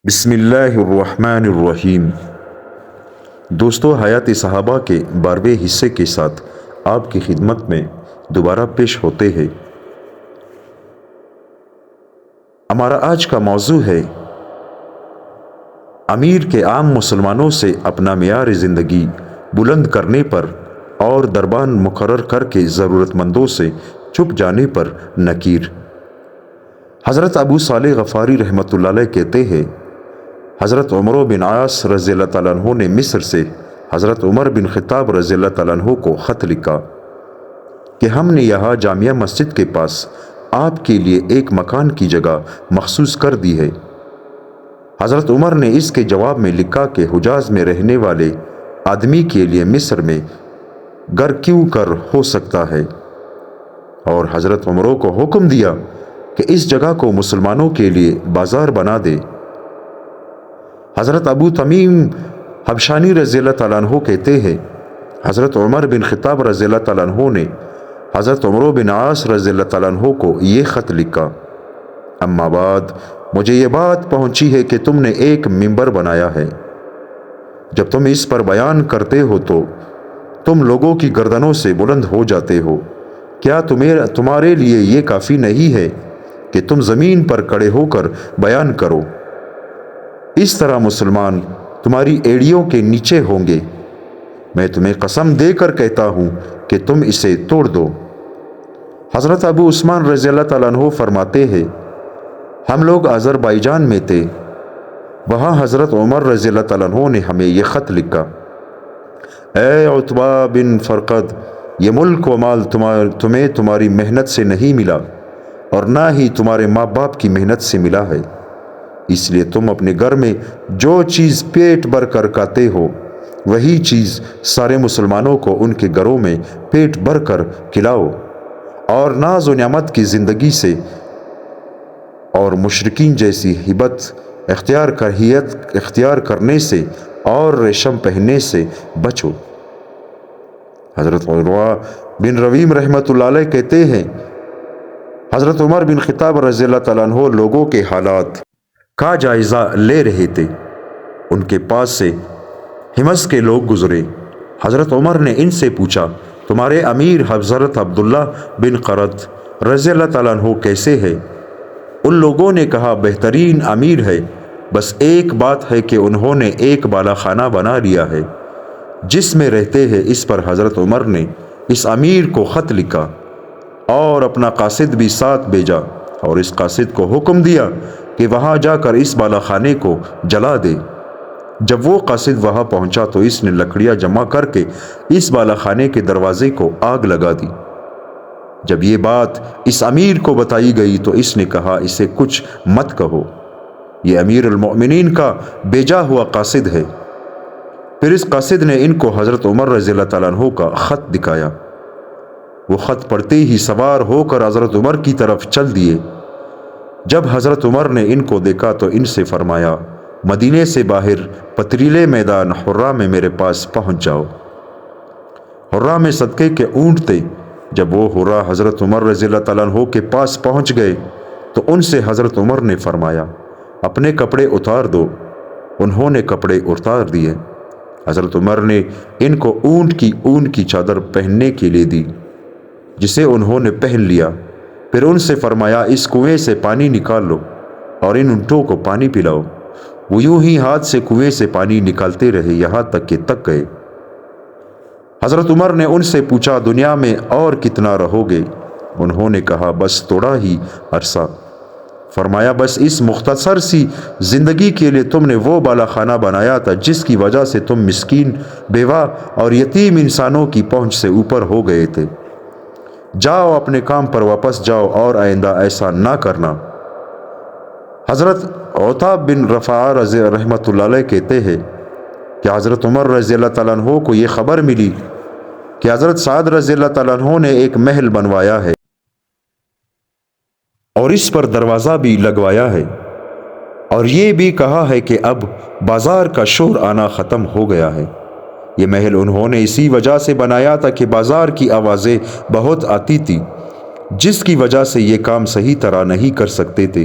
بسم اللہ الرحمن الرحیم۔ دوستو، حیات صحابہ کے 12ویں حصے کے ساتھ آپ کی خدمت میں دوبارہ پیش ہوتے ہیں۔ ہمارا آج کا موضوع ہے امیر کے عام مسلمانوں سے اپنا معیار زندگی بلند کرنے پر اور دربان مقرر کر کے ضرورت مندوں سے چھپ جانے پر نکیر۔ حضرت ابو صالح غفاری رحمۃ اللہ علیہ کہتے ہیں، حضرت عمر بن عاص رضی اللہ تعالیٰ عنہ نے مصر سے حضرت عمر بن خطاب رضی اللہ تعالیٰ عنہ کو خط لکھا کہ ہم نے یہاں جامعہ مسجد کے پاس آپ کے لیے ایک مکان کی جگہ مخصوص کر دی ہے۔ حضرت عمر نے اس کے جواب میں لکھا کہ حجاز میں رہنے والے آدمی کے لیے مصر میں گھر کیوں کر ہو سکتا ہے، اور حضرت عمر کو حکم دیا کہ اس جگہ کو مسلمانوں کے لیے بازار بنا دے۔ حضرت ابو تمیم حبشانی رضی اللہ تعالیٰ عنہ کہتے ہیں، حضرت عمر بن خطاب رضی اللہ تعالیٰ عنہ نے حضرت عمر بن عاص رضی اللہ تعالیٰ عنہ کو یہ خط لکھا، اما بعد مجھے یہ بات پہنچی ہے کہ تم نے ایک منبر بنایا ہے، جب تم اس پر بیان کرتے ہو تو تم لوگوں کی گردنوں سے بلند ہو جاتے ہو۔ کیا تمہارے لیے یہ کافی نہیں ہے کہ تم زمین پر کھڑے ہو کر بیان کرو؟ اس طرح مسلمان تمہاری ایڑیوں کے نیچے ہوں گے۔ میں تمہیں قسم دے کر کہتا ہوں کہ تم اسے توڑ دو۔ حضرت ابو عثمان رضی اللہ تعالیٰ عنہ فرماتے ہیں، ہم لوگ آذربائیجان میں تھے، وہاں حضرت عمر رضی اللہ تعالیٰ عنہ نے ہمیں یہ خط لکھا، اے عتبہ بن فرقد، یہ ملک و مال تمہیں تمہاری محنت سے نہیں ملا اور نہ ہی تمہارے ماں باپ کی محنت سے ملا ہے، اس لیے تم اپنے گھر میں جو چیز پیٹ بھر کر کھاتے ہو وہی چیز سارے مسلمانوں کو ان کے گھروں میں پیٹ بھر کر کھلاؤ، اور ناز و نعمت کی زندگی سے اور مشرکین جیسی ہیبت اختیار کرنے سے اور ریشم پہننے سے بچو۔ حضرت عروہ بن رویم رحمۃ اللہ علیہ کہتے ہیں، حضرت عمر بن خطاب رضی اللہ تعالیٰ عنہ لوگوں کے حالات کا جائزہ لے رہے تھے، ان کے پاس سے حمص کے لوگ گزرے۔ حضرت عمر نے ان سے پوچھا، تمہارے امیر حضرت عبداللہ بن قرط رضی اللہ تعالیٰ عنہ کیسے ہے؟ ان لوگوں نے کہا، بہترین امیر ہے، بس ایک بات ہے کہ انہوں نے ایک بالا خانہ بنا لیا ہے جس میں رہتے ہیں۔ اس پر حضرت عمر نے اس امیر کو خط لکھا اور اپنا قاصد بھی ساتھ بھیجا، اور اس قاصد کو حکم دیا کہ وہاں جا کر اس بالا خانے کو جلا دے۔ جب وہ قاصد وہاں پہنچا تو اس نے لکڑیاں جمع کر کے اس بالا خانے کے دروازے کو آگ لگا دی۔ جب یہ بات اس امیر کو بتائی گئی تو اس نے کہا، اسے کچھ مت کہو، یہ امیر المؤمنین کا بھیجا ہوا قاصد ہے۔ پھر اس قاصد نے ان کو حضرت عمر رضی اللہ تعالیٰ عنہ کا خط دکھایا۔ وہ خط پڑھتے ہی سوار ہو کر حضرت عمر کی طرف چل دیے۔ جب حضرت عمر نے ان کو دیکھا تو ان سے فرمایا، مدینے سے باہر پتریلے میدان حرہ میں میرے پاس پہنچ جاؤ۔ حرہ میں صدقے کے اونٹ تھے۔ جب وہ حرہ حضرت عمر رضی اللہ تعالیٰ عنہ کے پاس پہنچ گئے تو ان سے حضرت عمر نے فرمایا، اپنے کپڑے اتار دو۔ انہوں نے کپڑے اتار دیے۔ حضرت عمر نے ان کو اونٹ کی اون کی چادر پہننے کے لیے دی، جسے انہوں نے پہن لیا۔ پھر ان سے فرمایا، اس کنویں سے پانی نکال لو اور ان اونٹوں کو پانی پلاؤ۔ وہ یوں ہی ہاتھ سے کنویں سے پانی نکالتے رہے یہاں تک کہ تک گئے۔ حضرت عمر نے ان سے پوچھا، دنیا میں اور کتنا رہو گے؟ انہوں نے کہا، بس تھوڑا ہی عرصہ۔ فرمایا، بس اس مختصر سی زندگی کے لیے تم نے وہ بالا خانہ بنایا تھا جس کی وجہ سے تم مسکین، بیوہ اور یتیم انسانوں کی پہنچ سے اوپر ہو گئے تھے۔ جاؤ، اپنے کام پر واپس جاؤ اور آئندہ ایسا نہ کرنا۔ حضرت عتاب بن رفاعہ رحمۃ اللہ علیہ کہتے ہیں کہ حضرت عمر رضی اللہ تعالیٰ عنہ کو یہ خبر ملی کہ حضرت سعد رضی اللہ تعالیٰ عنہ نے ایک محل بنوایا ہے اور اس پر دروازہ بھی لگوایا ہے، اور یہ بھی کہا ہے کہ اب بازار کا شور آنا ختم ہو گیا ہے۔ یہ محل انہوں نے اسی وجہ سے بنایا تھا کہ بازار کی آوازیں بہت آتی تھی، جس کی وجہ سے یہ کام صحیح طرح نہیں کر سکتے تھے۔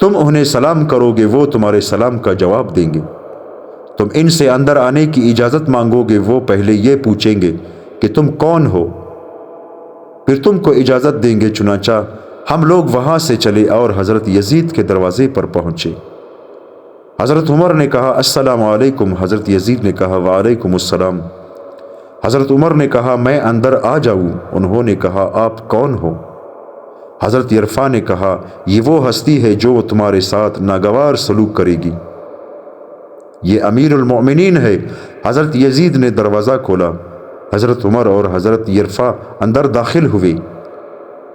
تم انہیں سلام کرو گے وہ تمہارے سلام کا جواب دیں گے۔ تم ان سے اندر آنے کی اجازت مانگو گے وہ پہلے یہ پوچھیں گے کہ تم کون ہو، پھر تم کو اجازت دیں گے۔ چنانچہ ہم لوگ وہاں سے چلے اور حضرت یزید کے دروازے پر پہنچے۔ حضرت عمر نے کہا السلام علیکم۔ حضرت یزید نے کہا وعلیکم السلام۔ حضرت عمر نے کہا میں اندر آ جاؤں؟ انہوں نے کہا آپ کون ہو؟ حضرت یرفع نے کہا یہ وہ ہستی ہے جو تمہارے ساتھ ناگوار سلوک کرے گی، یہ امیر المؤمنین ہے۔ حضرت یزید نے دروازہ کھولا، حضرت عمر اور حضرت یرفع اندر داخل ہوئے۔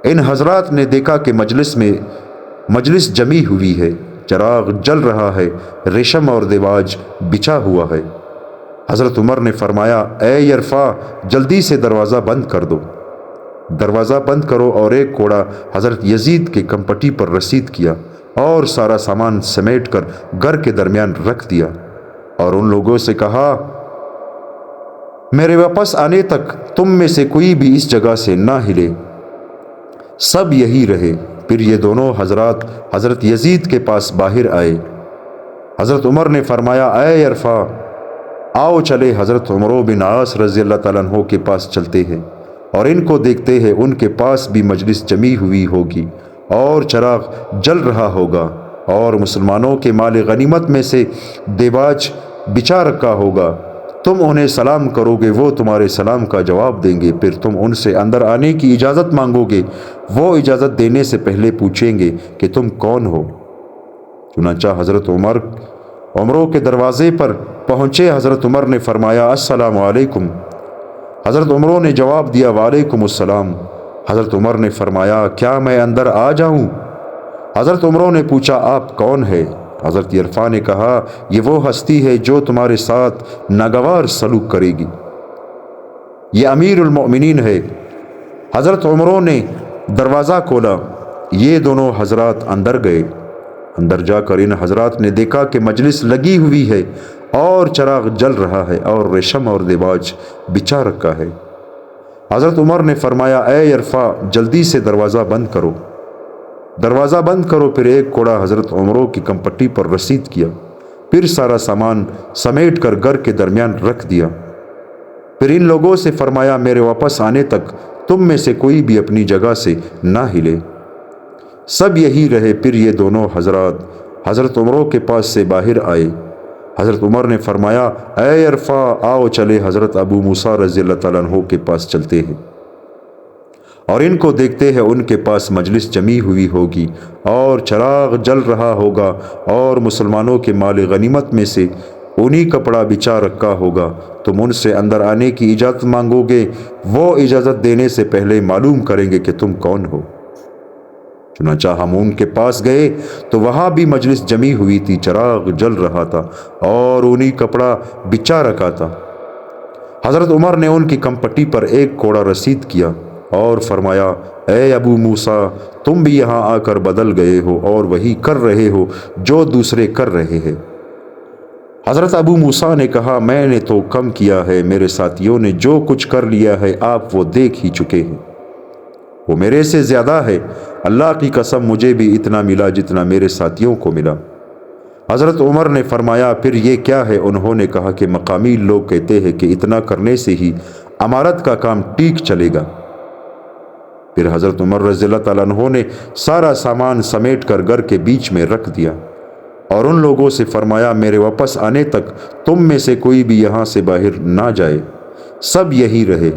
ان حضرات نے دیکھا کہ مجلس جمی ہوئی ہے، چراغ جل رہا ہے، ریشم اور دیباج بچھا ہوا ہے۔ حضرت عمر نے فرمایا اے یرفع جلدی سے دروازہ بند کر دو، دروازہ بند کرو، اور ایک کوڑا حضرت یزید کے کمپٹی پر رسید کیا اور سارا سامان سمیٹ کر گھر کے درمیان رکھ دیا، اور ان لوگوں سے کہا میرے واپس آنے تک تم میں سے کوئی بھی اس جگہ سے نہ ہلے، سب یہی رہے۔ پھر یہ دونوں حضرات حضرت یزید کے پاس باہر آئے۔ حضرت عمر نے فرمایا اے یرفع آؤ چلے حضرت عمر بن عاص رضی اللہ تعالیٰ عنہ کے پاس چلتے ہیں اور ان کو دیکھتے ہیں، ان کے پاس بھی مجلس جمی ہوئی ہوگی اور چراغ جل رہا ہوگا، اور مسلمانوں کے مال غنیمت میں سے دیباج بچھا رکھا ہوگا۔ تم انہیں سلام کرو گے وہ تمہارے سلام کا جواب دیں گے، پھر تم ان سے اندر آنے کی اجازت مانگو گے، وہ اجازت دینے سے پہلے پوچھیں گے کہ تم کون ہو۔ چنانچہ حضرت عمروں کے دروازے پر پہنچے۔ حضرت عمر نے فرمایا السلام علیکم۔ حضرت عمروں نے جواب دیا وعلیکم السلام۔ حضرت عمر نے فرمایا کیا میں اندر آ جاؤں؟ حضرت عمروں نے پوچھا آپ کون ہے؟ حضرت یرفع نے کہا یہ وہ ہستی ہے جو تمہارے ساتھ ناگوار سلوک کرے گی، یہ امیر المؤمنین ہے۔ حضرت عمروں نے دروازہ کھولا، یہ دونوں حضرات اندر گئے۔ اندر جا کر ان حضرات نے دیکھا کہ مجلس لگی ہوئی ہے اور چراغ جل رہا ہے اور ریشم اور دیباج بچھا رکھا ہے۔ حضرت عمر نے فرمایا اے یرفع جلدی سے دروازہ بند کرو، دروازہ بند کرو۔ پھر ایک کوڑا حضرت عمروں کی کمپٹی پر رسید کیا، پھر سارا سامان سمیٹ کر گھر کے درمیان رکھ دیا۔ پھر ان لوگوں سے فرمایا میرے واپس آنے تک تم میں سے کوئی بھی اپنی جگہ سے نہ ہلے، سب یہی رہے۔ پھر یہ دونوں حضرات حضرت عمروں کے پاس سے باہر آئے۔ حضرت عمر نے فرمایا اے یرفع آؤ چلے حضرت ابو موسیٰ رضی اللہ تعالیٰ عنہ کے پاس چلتے ہیں اور ان کو دیکھتے ہیں، ان کے پاس مجلس جمی ہوئی ہوگی اور چراغ جل رہا ہوگا اور مسلمانوں کے مال غنیمت میں سے اونی کپڑا بچھا رکھا ہوگا۔ تم ان سے اندر آنے کی اجازت مانگو گے، وہ اجازت دینے سے پہلے معلوم کریں گے کہ تم کون ہو۔ چنانچہ ہم ان کے پاس گئے تو وہاں بھی مجلس جمی ہوئی تھی، چراغ جل رہا تھا اور اونی کپڑا بچھا رکھا تھا۔ حضرت عمر نے ان کی کمپٹی پر ایک کوڑا رسید کیا اور فرمایا اے ابو موسیٰ تم بھی یہاں آ کر بدل گئے ہو اور وہی کر رہے ہو جو دوسرے کر رہے ہیں۔ حضرت ابو موسیٰ نے کہا میں نے تو کم کیا ہے، میرے ساتھیوں نے جو کچھ کر لیا ہے آپ وہ دیکھ ہی چکے ہیں، وہ میرے سے زیادہ ہے، اللہ کی قسم مجھے بھی اتنا ملا جتنا میرے ساتھیوں کو ملا۔ حضرت عمر نے فرمایا پھر یہ کیا ہے؟ انہوں نے کہا کہ مقامی لوگ کہتے ہیں کہ اتنا کرنے سے ہی امارت کا کام ٹھیک چلے گا۔ پھر حضرت عمر رضی اللہ تعالیٰ عنہ نے سارا سامان سمیٹ کر گھر کے بیچ میں رکھ دیا اور ان لوگوں سے فرمایا میرے واپس آنے تک تم میں سے کوئی بھی یہاں سے باہر نہ جائے، سب یہی رہے۔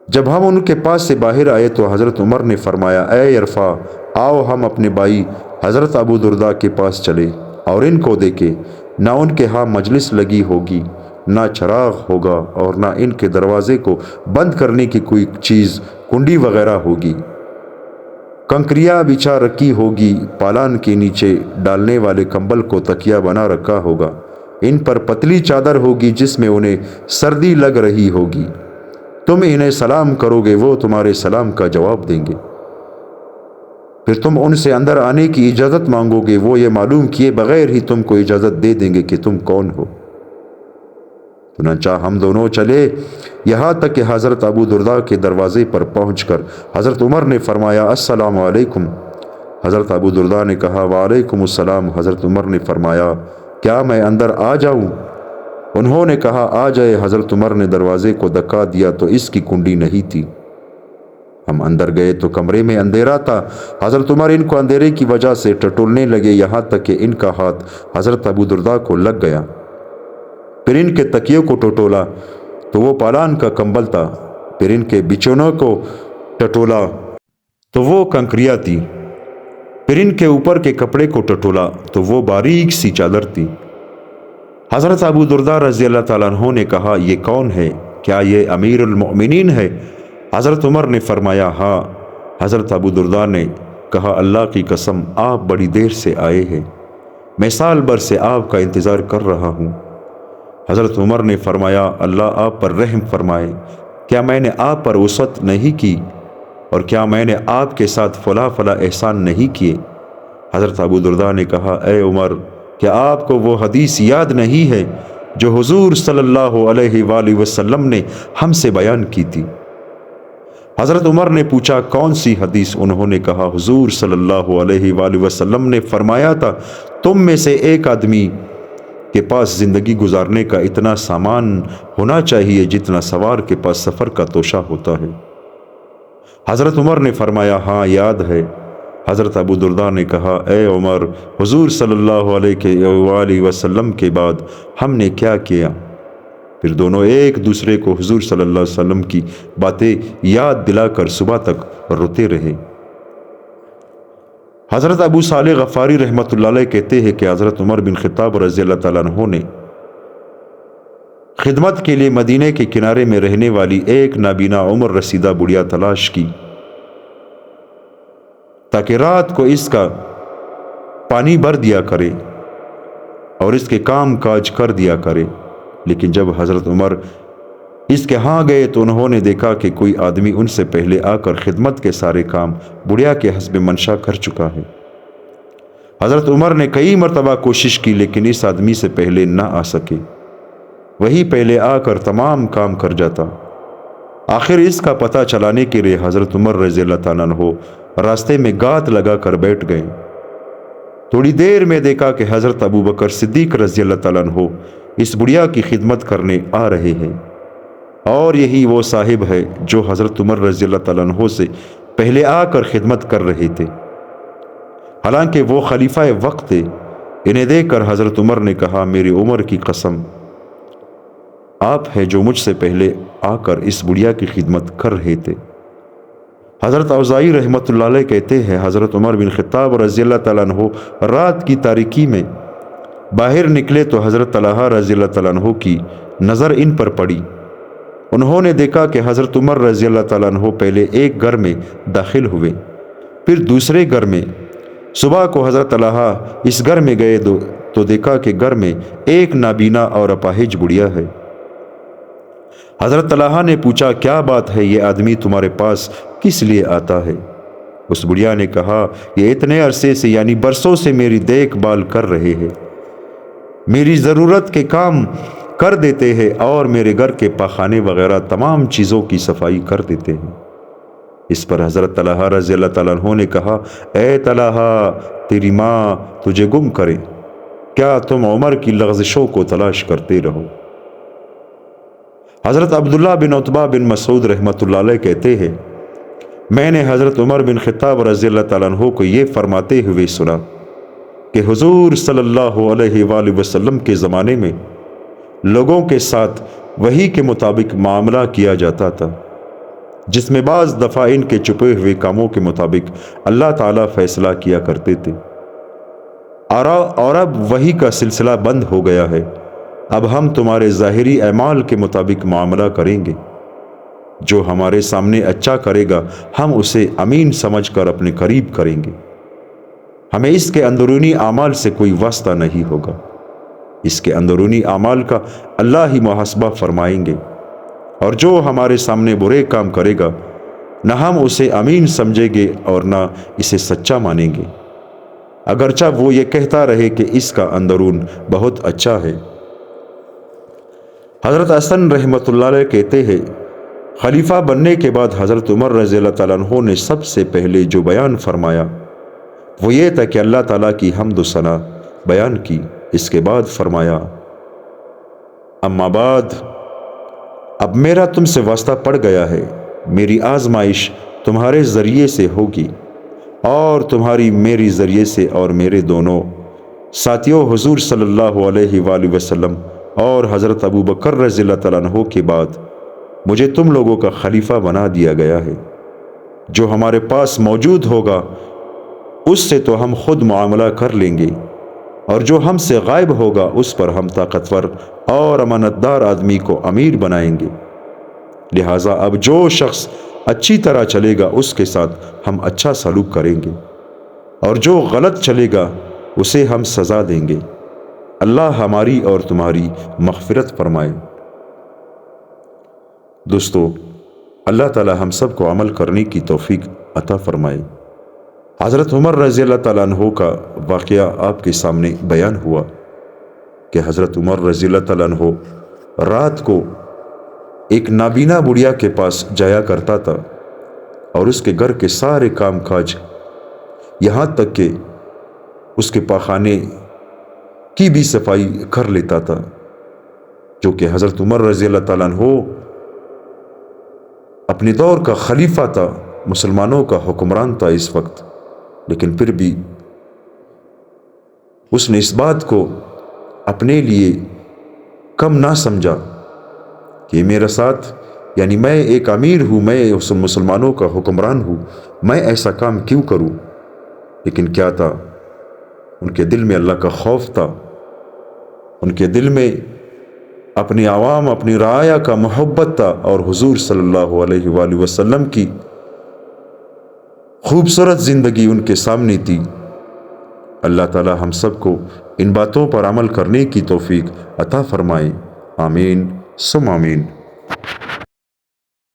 جب ہم ان کے پاس سے باہر آئے تو حضرت عمر نے فرمایا اے یرفع آؤ ہم اپنے بھائی حضرت ابو درداء کے پاس چلے اور ان کو دیکھے، نہ ان کے ہاں مجلس لگی ہوگی، نہ چراغ ہوگا اور نہ ان کے دروازے کو بند کرنے کی کوئی چیز کنڈی وغیرہ ہوگی، کنکریاں بچھا رکھی ہوگی، پالان کے نیچے ڈالنے والے کمبل کو تکیہ بنا رکھا ہوگا، ان پر پتلی چادر ہوگی جس میں انہیں سردی لگ رہی ہوگی، تم انہیں سلام کرو گے وہ تمہارے سلام کا جواب دیں گے، پھر تم ان سے اندر آنے کی اجازت مانگو گے، وہ یہ معلوم کیے بغیر ہی تم کو اجازت دے دیں گے کہ تم کون ہو۔ چنانچہ ہم دونوں چلے یہاں تک کہ حضرت ابو درداء کے دروازے پر پہنچ کر حضرت عمر نے فرمایا السلام علیکم۔ حضرت ابو درداء نے کہا وعلیکم السلام۔ حضرت عمر نے فرمایا کیا میں اندر آ جاؤں؟ انہوں نے کہا آ جائے۔ حضرت عمر نے دروازے کو دھکا دیا تو اس کی کنڈی نہیں تھی۔ ہم اندر گئے تو کمرے میں اندھیرا تھا۔ حضرت عمر ان کو اندھیرے کی وجہ سے ٹٹولنے لگے، یہاں تک کہ ان کا ہاتھ حضرت ابو درداء کو لگ گیا۔ پھر ان کے تکیوں کو ٹٹولا تو وہ پالان کا کمبل تھا، پھر ان کے بچھونوں کو ٹٹولا تو وہ کنکریاں تھی، پھر ان کے اوپر کے کپڑے کو ٹٹولا تو وہ باریک سی چادر تھی۔ حضرت ابو درداء رضی اللہ تعالیٰ عنہ نے کہا یہ کون ہے؟ کیا یہ امیر المؤمنین ہے؟ حضرت عمر نے فرمایا ہاں۔ حضرت ابو درداء نے کہا اللہ کی قسم آپ بڑی دیر سے آئے ہیں، میں سال بھر سے آپ کا انتظار کر رہا ہوں۔ حضرت عمر نے فرمایا اللہ آپ پر رحم فرمائے، کیا میں نے آپ پر وسعت نہیں کی اور کیا میں نے آپ کے ساتھ فلاں فلاں احسان نہیں کیے؟ حضرت ابو درداء نے کہا اے عمر کیا آپ کو وہ حدیث یاد نہیں ہے جو حضور صلی اللہ علیہ وآلہ وسلم نے ہم سے بیان کی تھی؟ حضرت عمر نے پوچھا کون سی حدیث؟ انہوں نے کہا حضور صلی اللہ علیہ وآلہ وسلم نے فرمایا تھا تم میں سے ایک آدمی کے پاس زندگی گزارنے کا اتنا سامان ہونا چاہیے جتنا سوار کے پاس سفر کا توشہ ہوتا ہے۔ حضرت عمر نے فرمایا ہاں یاد ہے۔ حضرت ابو درداء نے کہا اے عمر حضور صلی اللہ علیہ وآلہ وسلم کے بعد ہم نے کیا کیا؟ پھر دونوں ایک دوسرے کو حضور صلی اللہ علیہ وسلم کی باتیں یاد دلا کر صبح تک روتے رہے۔ حضرت ابو صالح غفاری رحمۃ اللہ علیہ کہتے ہیں کہ حضرت عمر بن خطاب رضی اللہ تعالیٰ عنہ نے خدمت کے لیے مدینے کے کنارے میں رہنے والی ایک نابینا عمر رسیدہ بڑھیا تلاش کی تاکہ رات کو اس کا پانی بھر دیا کرے اور اس کے کام کاج کر دیا کرے، لیکن جب حضرت عمر اس کے ہاں گئے تو انہوں نے دیکھا کہ کوئی آدمی ان سے پہلے آ کر خدمت کے سارے کام بڑھیا کے حسب منشا کر چکا ہے۔ حضرت عمر نے کئی مرتبہ کوشش کی لیکن اس آدمی سے پہلے نہ آ سکے، وہی پہلے آ کر تمام کام کر جاتا۔ آخر اس کا پتہ چلانے کے لیے حضرت عمر رضی اللہ تعالیٰ عنہ راستے میں گات لگا کر بیٹھ گئے۔ تھوڑی دیر میں دیکھا کہ حضرت ابو بکر صدیق رضی اللہ تعالیٰ عنہ اس بڑھیا کی خدمت کرنے آ رہے ہیں، اور یہی وہ صاحب ہے جو حضرت عمر رضی اللہ تعالیٰ عنہ سے پہلے آ کر خدمت کر رہے تھے، حالانکہ وہ خلیفہ وقت تھے۔ انہیں دیکھ کر حضرت عمر نے کہا میری عمر کی قسم آپ ہے جو مجھ سے پہلے آ کر اس بڑھیا کی خدمت کر رہے تھے۔ حضرت اوزاعی رحمۃ اللہ علیہ کہتے ہیں حضرت عمر بن خطاب رضی اللہ تعالیٰ عنہ رات کی تاریکی میں باہر نکلے تو حضرت طلحہ رضی اللہ تعالیٰ عنہ کی نظر ان پر پڑی۔ انہوں نے دیکھا کہ حضرت عمر رضی اللہ تعالیٰ عنہ پہلے ایک گھر میں داخل ہوئے، پھر دوسرے گھر میں۔ صبح کو حضرت طلحہ اس گھر میں گئے تو دیکھا کہ گھر میں ایک نابینا اور اپاہج بڑھیا ہے۔ حضرت طلحہ نے پوچھا کیا بات ہے، یہ آدمی تمہارے پاس کس لیے آتا ہے؟ اس بڑھیا نے کہا یہ اتنے عرصے سے یعنی برسوں سے میری دیکھ بھال کر رہے ہیں، میری ضرورت کے کام کر دیتے ہیں اور میرے گھر کے پاخانے وغیرہ تمام چیزوں کی صفائی کر دیتے ہیں۔ اس پر حضرت طلحہ رضی اللہ تعالیٰ عنہ نے کہا اے طلحہ تیری ماں تجھے گم کرے، کیا تم عمر کی لغزشوں کو تلاش کرتے رہو؟ حضرت عبداللہ بن عتبہ بن مسعود رحمۃ اللہ علیہ کہتے ہیں میں نے حضرت عمر بن خطاب رضی اللہ تعالیٰ عنہ کو یہ فرماتے ہوئے سنا کہ حضور صلی اللہ علیہ وآلہ وسلم کے زمانے میں لوگوں کے ساتھ وحی کے مطابق معاملہ کیا جاتا تھا، جس میں بعض دفعہ ان کے چھپے ہوئے کاموں کے مطابق اللہ تعالیٰ فیصلہ کیا کرتے تھے، اور اب وحی کا سلسلہ بند ہو گیا ہے، اب ہم تمہارے ظاہری اعمال کے مطابق معاملہ کریں گے، جو ہمارے سامنے اچھا کرے گا ہم اسے امین سمجھ کر اپنے قریب کریں گے، ہمیں اس کے اندرونی اعمال سے کوئی واسطہ نہیں ہوگا، اس کے اندرونی اعمال کا اللہ ہی محاسبہ فرمائیں گے، اور جو ہمارے سامنے برے کام کرے گا نہ ہم اسے امین سمجھیں گے اور نہ اسے سچا مانیں گے، اگرچہ وہ یہ کہتا رہے کہ اس کا اندرون بہت اچھا ہے۔ حضرت حسن رحمۃ اللہ علیہ کہتے ہیں خلیفہ بننے کے بعد حضرت عمر رضی اللہ تعالیٰ عنہ نے سب سے پہلے جو بیان فرمایا وہ یہ تھا کہ اللہ تعالیٰ کی حمد و ثنا بیان کی۔ اس کے بعد فرمایا، اما بعد، اب میرا تم سے واسطہ پڑ گیا ہے، میری آزمائش تمہارے ذریعے سے ہوگی اور تمہاری میری ذریعے سے، اور میرے دونوں ساتھیوں حضور صلی اللہ علیہ وآلہ وسلم اور حضرت ابو بکر رضی اللہ تعالیٰ عنہ کے بعد مجھے تم لوگوں کا خلیفہ بنا دیا گیا ہے۔ جو ہمارے پاس موجود ہوگا اس سے تو ہم خود معاملہ کر لیں گے، اور جو ہم سے غائب ہوگا اس پر ہم طاقتور اور امانتدار آدمی کو امیر بنائیں گے۔ لہٰذا اب جو شخص اچھی طرح چلے گا اس کے ساتھ ہم اچھا سلوک کریں گے، اور جو غلط چلے گا اسے ہم سزا دیں گے۔ اللہ ہماری اور تمہاری مغفرت فرمائے۔ دوستو، اللہ تعالی ہم سب کو عمل کرنے کی توفیق عطا فرمائے۔ حضرت عمر رضی اللہ تعالیٰ عنہ کا واقعہ آپ کے سامنے بیان ہوا کہ حضرت عمر رضی اللہ تعالیٰ عنہ رات کو ایک نابینا بڑھیا کے پاس جایا کرتا تھا اور اس کے گھر کے سارے کام کاج، یہاں تک کہ اس کے پاخانے کی بھی صفائی کر لیتا تھا، جو کہ حضرت عمر رضی اللہ تعالیٰ عنہ اپنے دور کا خلیفہ تھا، مسلمانوں کا حکمران تھا اس وقت، لیکن پھر بھی اس نے اس بات کو اپنے لیے کم نہ سمجھا کہ میرا ساتھ، یعنی میں ایک امیر ہوں، میں مسلمانوں کا حکمران ہوں، میں ایسا کام کیوں کروں؟ لیکن کیا تھا؟ ان کے دل میں اللہ کا خوف تھا، ان کے دل میں اپنی عوام، اپنی رعایا کا محبت تھا، اور حضور صلی اللہ علیہ وآلہ وسلم کی خوبصورت زندگی ان کے سامنے تھی۔ اللہ تعالی ہم سب کو ان باتوں پر عمل کرنے کی توفیق عطا فرمائے۔ آمین ثم آمین۔